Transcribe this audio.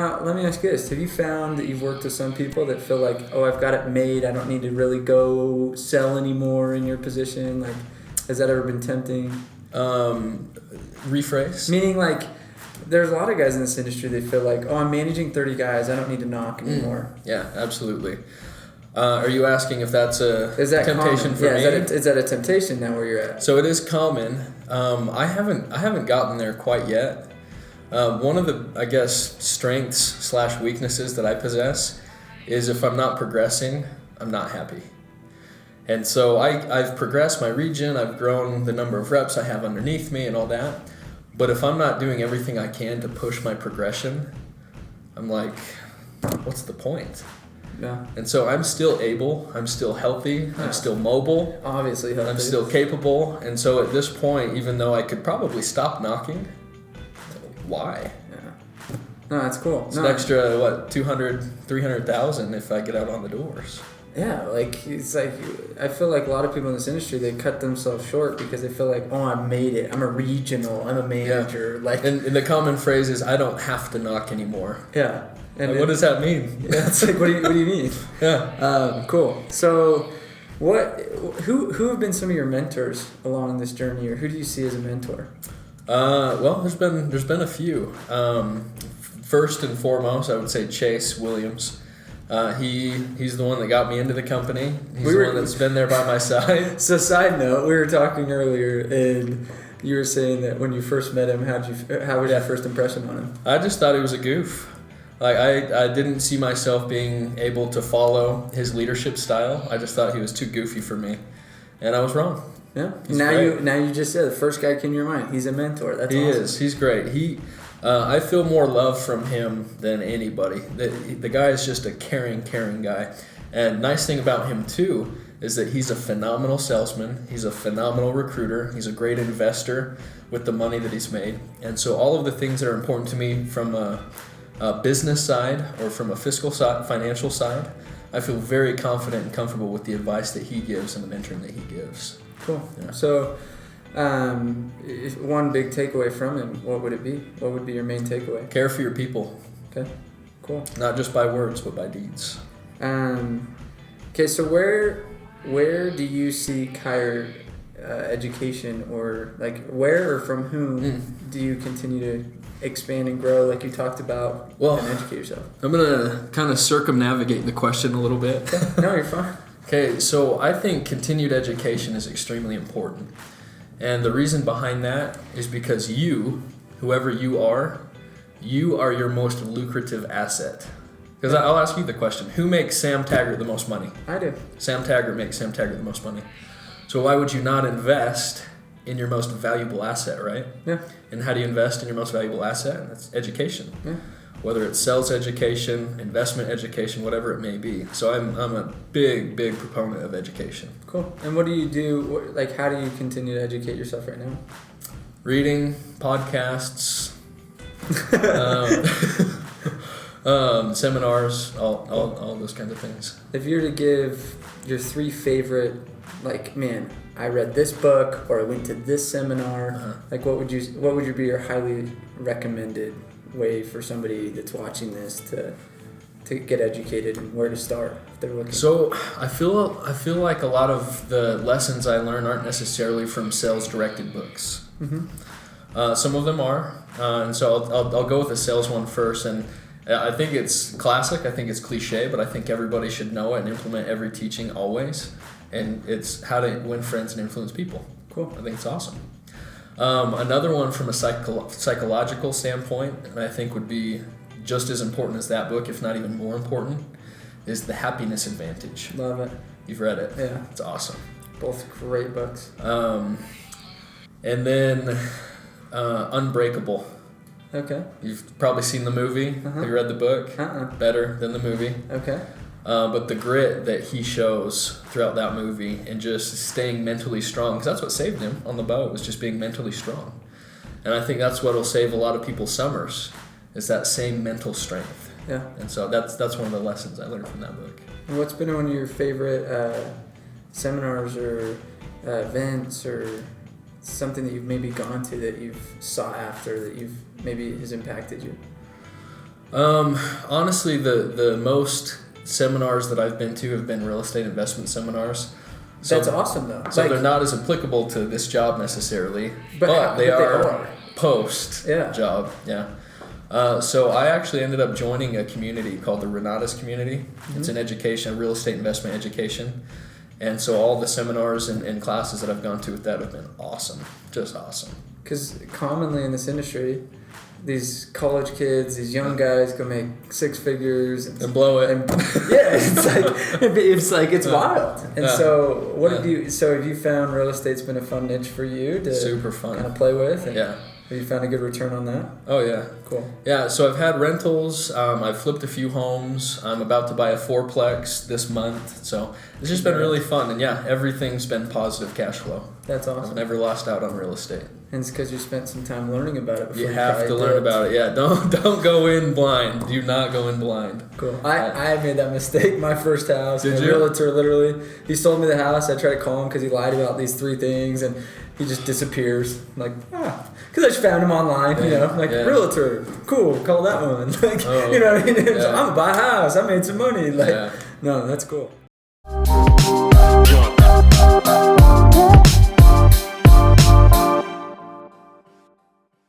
Now, let me ask you this. Have you found that you've worked with some people that feel like, oh, I've got it made, I don't need to really go sell anymore in your position? Like, has that ever been tempting? Rephrase? Meaning, like, there's a lot of guys in this industry that feel like, oh, I'm managing 30 guys, I don't need to knock anymore. Yeah, absolutely. Are you asking if that's a temptation common? for me? Is that a temptation now where you're at? So it is common. I haven't gotten there quite yet. One of the, I guess, strengths / weaknesses that I possess is if I'm not progressing, I'm not happy. And so I've progressed my region, I've grown the number of reps I have underneath me and all that. But if I'm not doing everything I can to push my progression, I'm like, what's the point? Yeah. And so I'm still able, I'm still healthy, I'm still mobile. Obviously healthy. I'm still capable. And so at this point, even though I could probably stop knocking, why? Yeah. No, that's cool. It's an extra, 200, 300,000 if I get out on the doors. Yeah, like, it's like, I feel like a lot of people in this industry, they cut themselves short because they feel like, oh, I made it. I'm a regional. I'm a manager. Yeah. Like, and the common phrase is, I don't have to knock anymore. Yeah. And like, what does that mean? Yeah, it's like, what do you mean? Yeah. Cool. So, who have been some of your mentors along this journey, or who do you see as a mentor? Well, there's been a few. First and foremost, I would say Chase Williams. He's the one that got me into the company. He's the one that's been there by my side. So, side note, we were talking earlier, and you were saying that when you first met him, how was your first impression on him? I just thought he was a goof. Like, I didn't see myself being able to follow his leadership style. I just thought he was too goofy for me, and I was wrong. Yeah. Now you just said the first guy came to your mind. He's a mentor. That's awesome. He is. He's great. I feel more love from him than anybody. The guy is just a caring guy. And nice thing about him too is that he's a phenomenal salesman. He's a phenomenal recruiter. He's a great investor with the money that he's made. And so all of the things that are important to me from a business side or from a fiscal side, financial side, I feel very confident and comfortable with the advice that he gives and the mentoring that he gives. Cool. Yeah. So, one big takeaway from him, what would it be? What would be your main takeaway? Care for your people. Okay. Cool. Not just by words, but by deeds. Okay. So where do you see higher education, or like where or from whom do you continue to expand and grow, like you talked about, and educate yourself? I'm gonna kind of circumnavigate the question a little bit. No, you're fine. Okay, so I think continued education is extremely important. And the reason behind that is because you, whoever you are your most lucrative asset. Because I'll ask you the question, who makes Sam Taggart the most money? I do. Sam Taggart makes Sam Taggart the most money. So why would you not invest in your most valuable asset, right? Yeah. And how do you invest in your most valuable asset? That's education. Yeah. Whether it's sales education, investment education, whatever it may be. So I'm a big proponent of education. Cool. And what do you do? Like, how do you continue to educate yourself right now? Reading, podcasts, seminars, all those kinds of things. If you were to give your 3 favorite, like, man, I read this book or I went to this seminar, like what would be your highly recommended way for somebody that's watching this to get educated, and where to start if they're looking? So I feel like a lot of the lessons I learn aren't necessarily from sales directed books. Mm-hmm. Some of them are, and so I'll go with the sales one first. And I think it's classic. I think it's cliche, but I think everybody should know it and implement every teaching always. And it's how to win friends and influence people. Cool. I think it's awesome. Another one from a psychological standpoint, and I think would be just as important as that book, if not even more important, is The Happiness Advantage. Love it. You've read it? Yeah. It's awesome. Both great books. And then Unbreakable. Okay. You've probably seen the movie. Have you read the book? Better than the movie. Okay. But the grit that he shows throughout that movie and just staying mentally strong, because that's what saved him on the boat, was just being mentally strong. And I think that's what will save a lot of people's summers, is that same mental strength. Yeah. And so that's one of the lessons I learned from that book. And what's been one of your favorite seminars or events or something that you've maybe gone to that you've sought after that you've maybe has impacted you? Honestly, the most seminars that I've been to have been real estate investment seminars. So, That's awesome, though. So they're not as applicable to this job necessarily, but they are are post job. Yeah. So I actually ended up joining a community called the Renatus community. It's an education, real estate investment education. And so all the seminars and classes that I've gone to with that have been awesome. Just awesome. Because commonly in this industry, these college kids, these young guys go make six figures and blow it. It's wild. And so have you found real estate's been a fun niche for you to super fun kind of play with? And yeah. Have you found a good return on that? Oh yeah. Cool. Yeah, so I've had rentals, I've flipped a few homes, I'm about to buy a fourplex this month, so it's just been really fun, and yeah, everything's been positive cash flow. That's awesome. I've never lost out on real estate. And it's because you spent some time learning about it before you have to learn about it. Yeah, don't go in blind. Do not go in blind. Cool. I made that mistake my first house. Did you? Realtor literally, he sold me the house. I tried to call him because he lied about these 3 things, and he just disappears. Because I just found him online. Realtor, cool. Call that one. You know what I mean? I'm gonna buy a house. I made some money. No, that's cool.